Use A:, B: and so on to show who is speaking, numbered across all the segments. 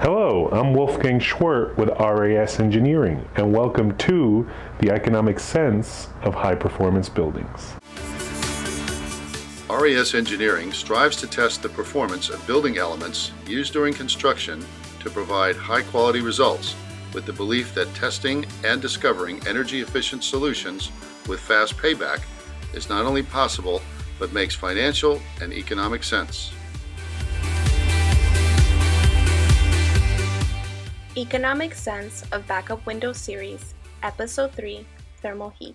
A: Hello, I'm Wolfgang Schwert with RAS Engineering, and welcome to the economic sense of high-performance buildings.
B: RAS Engineering strives to test the performance of building elements used during construction to provide high-quality results, with the belief that testing and discovering energy-efficient solutions with fast payback is not only possible, but makes financial and economic sense.
C: Economic Sense of Backup Window Series, Episode 3, Thermal Heat.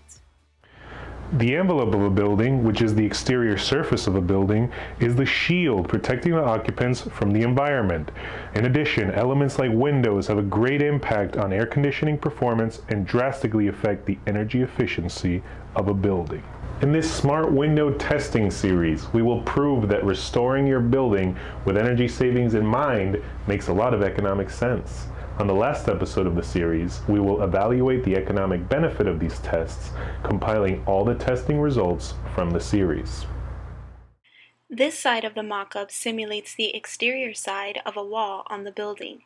A: The envelope of a building, which is the exterior surface of a building, is the shield protecting the occupants from the environment. In addition, elements like windows have a great impact on air conditioning performance and drastically affect the energy efficiency of a building. In this Smart Window Testing series, we will prove that restoring your building with energy savings in mind makes a lot of economic sense. On the last episode of the series, we will evaluate the economic benefit of these tests, compiling all the testing results from the series.
C: This side of the mock-up simulates the exterior side of a wall on the building.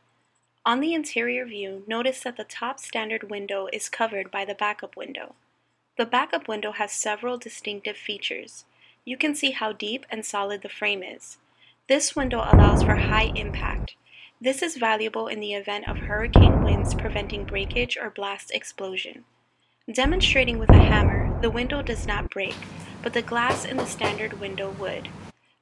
C: On the interior view, notice that the top standard window is covered by the backup window. The backup window has several distinctive features. You can see how deep and solid the frame is. This window allows for high impact. This is valuable in the event of hurricane winds preventing breakage or blast explosion. Demonstrating with a hammer, the window does not break, but the glass in the standard window would.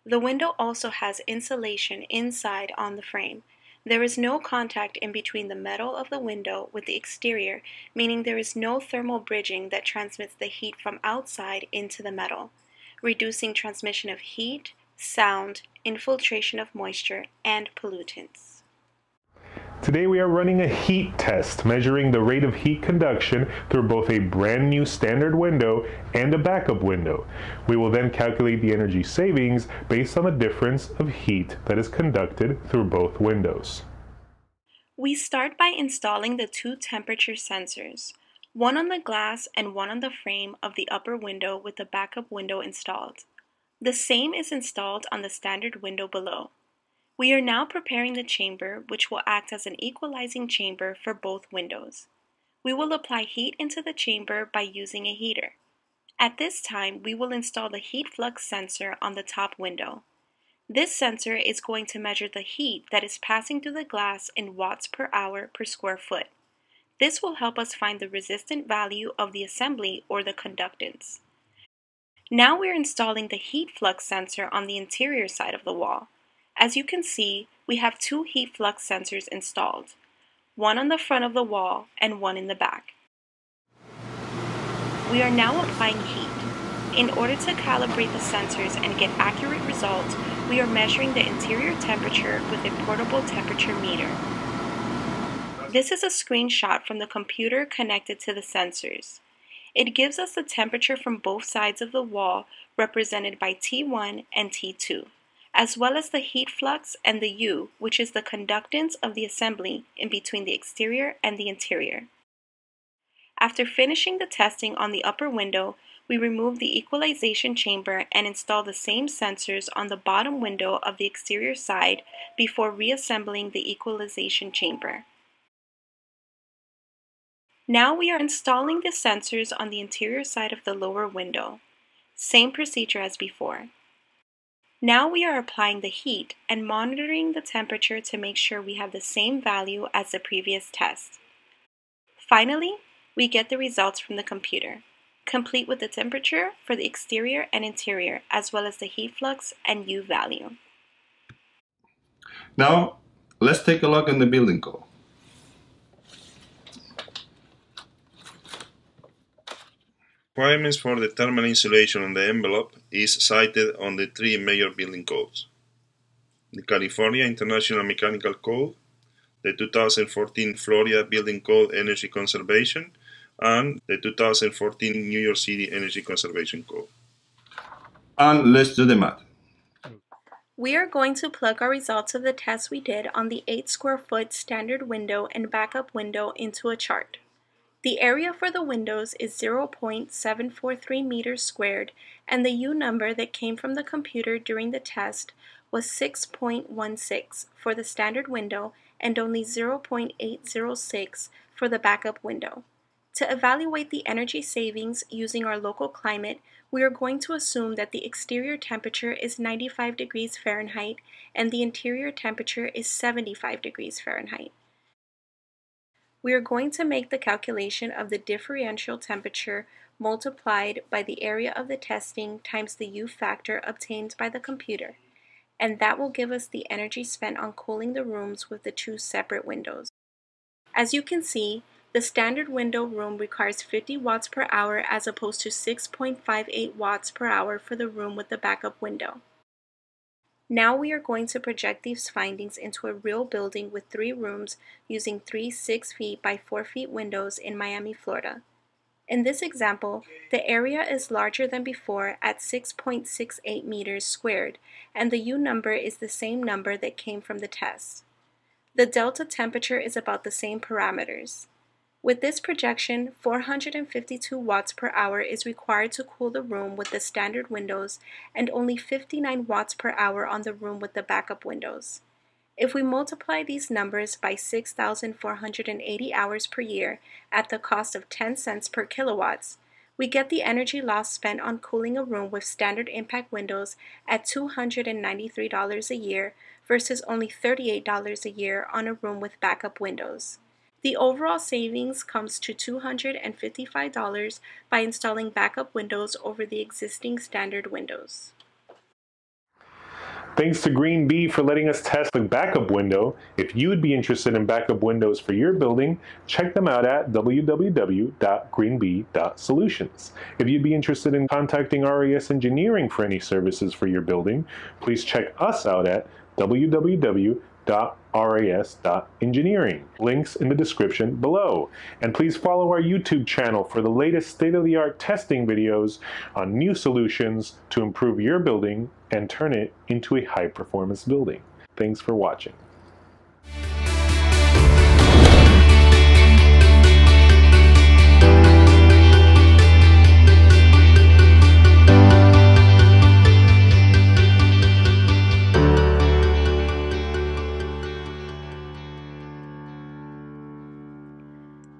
C: The window also has insulation inside on the frame. There is no contact in between the metal of the window with the exterior, meaning there is no thermal bridging that transmits the heat from outside into the metal, reducing transmission of heat, sound, infiltration of moisture, and pollutants.
A: Today we are running a heat test, measuring the rate of heat conduction through both a brand new standard window and a backup window. We will then calculate the energy savings based on the difference of heat that is conducted through both windows.
C: We start by installing the two temperature sensors, one on the glass and one on the frame of the upper window with the backup window installed. The same is installed on the standard window below. We are now preparing the chamber, which will act as an equalizing chamber for both windows. We will apply heat into the chamber by using a heater. At this time, we will install the heat flux sensor on the top window. This sensor is going to measure the heat that is passing through the glass in watts per hour per square foot. This will help us find the resistant value of the assembly or the conductance. Now we are installing the heat flux sensor on the interior side of the wall. As you can see, we have two heat flux sensors installed, one on the front of the wall and one in the back. We are now applying heat. In order to calibrate the sensors and get accurate results, we are measuring the interior temperature with a portable temperature meter. This is a screenshot from the computer connected to the sensors. It gives us the temperature from both sides of the wall represented by T1 and T2. As well as the heat flux and the U, which is the conductance of the assembly in between the exterior and the interior. After finishing the testing on the upper window, we remove the equalization chamber and install the same sensors on the bottom window of the exterior side before reassembling the equalization chamber. Now we are installing the sensors on the interior side of the lower window. Same procedure as before. Now we are applying the heat and monitoring the temperature to make sure we have the same value as the previous test. Finally, we get the results from the computer, complete with the temperature for the exterior and interior, as well as the heat flux and U value.
D: Now, let's take a look at the building code. Requirements for the thermal insulation on the envelope is cited on the three major building codes: the California International Mechanical Code, the 2014 Florida Building Code Energy Conservation, and the 2014 New York City Energy Conservation Code. And let's do the math.
C: We are going to plug our results of the test we did on the 8 square foot standard window and backup window into a chart. The area for the windows is 0.743 meters squared, and the U number that came from the computer during the test was 6.16 for the standard window and only 0.806 for the backup window. To evaluate the energy savings using our local climate, we are going to assume that the exterior temperature is 95 degrees Fahrenheit and the interior temperature is 75 degrees Fahrenheit. We are going to make the calculation of the differential temperature multiplied by the area of the testing times the U factor obtained by the computer, and that will give us the energy spent on cooling the rooms with the two separate windows. As you can see, the standard window room requires 50 watts per hour as opposed to 6.58 watts per hour for the room with the backup window. Now we are going to project these findings into a real building with 3 rooms using 3 6 feet by 4 feet windows in Miami, Florida. In this example, the area is larger than before at 6.68 meters squared, and the U number is the same number that came from the test. The delta temperature is about the same parameters. With this projection, 452 watts per hour is required to cool the room with the standard windows and only 59 watts per hour on the room with the backup windows. If we multiply these numbers by 6,480 hours per year at the cost of 10 cents per kilowatts, we get the energy loss spent on cooling a room with standard impact windows at $293 a year versus only $38 a year on a room with backup windows. The overall savings comes to $255 by installing backup windows over the existing standard windows.
A: Thanks to Green Bee for letting us test the backup window. If you would be interested in backup windows for your building, check them out at www.greenbee.solutions. If you'd be interested in contacting RAS Engineering for any services for your building, please check us out at www.ras.engineering. Links in the description below. And please follow our YouTube channel for the latest state-of-the-art testing videos on new solutions to improve your building and turn it into a high-performance building. Thanks for watching.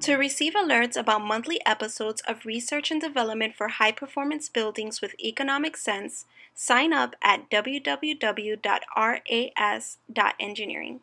C: To receive alerts about monthly episodes of research and development for high-performance buildings with economic sense, sign up at www.ras.engineering.